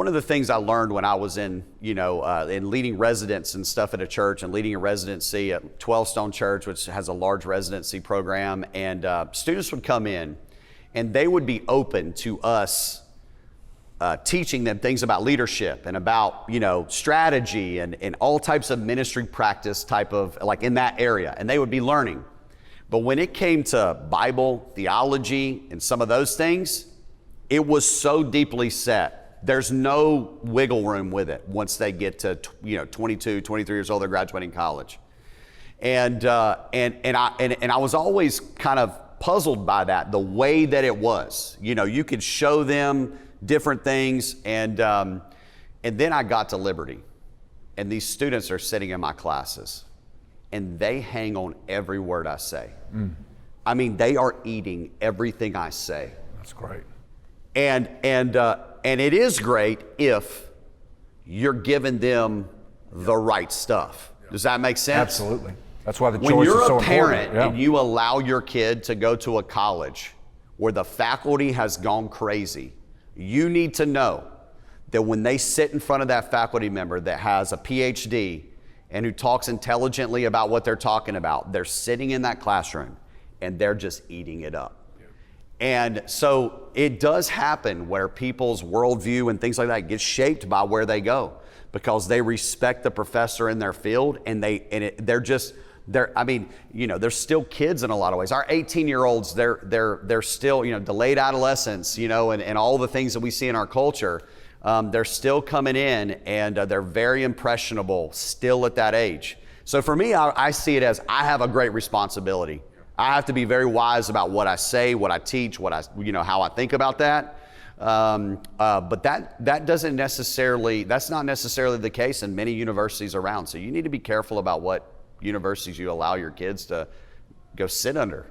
one of the things I learned when I was in leading residence and stuff at a church and leading a residency at 12 Stone Church, which has a large residency program, and students would come in and they would be open to us teaching them things about leadership and about, strategy and all types of ministry practice type of, like in that area, and they would be learning. But when it came to Bible, theology, and some of those things, it was so deeply set. There's no wiggle room with it once they get to 22, 23 years old, they're graduating college. And I was always kind of puzzled by that, the way that it was. You could show them different things, and then I got to Liberty, and these students are sitting in my classes, and they hang on every word I say. I mean, they are eating everything I say. That's great. And it is great if you're giving them the right stuff. Does that make sense? Absolutely. That's why the choice when you're is so a parent important. and you allow your kid to go to a college where the faculty has gone crazy, you need to know that when they sit in front of that faculty member that has a PhD and who talks intelligently about what they're talking about, they're sitting in that classroom and they're just eating it up. And so it does happen where people's worldview and things like that get shaped by where they go, because they respect the professor in their field, and they're still kids in a lot of ways. Our 18-year-olds, they're still, delayed adolescence, and all the things that we see in our culture. They're still coming in, and they're very impressionable still at that age. So for me, I see it as I have a great responsibility. I have to be very wise about what I say, what I teach, how I think about that. But that's not necessarily the case in many universities around. So you need to be careful about what universities you allow your kids to go sit under.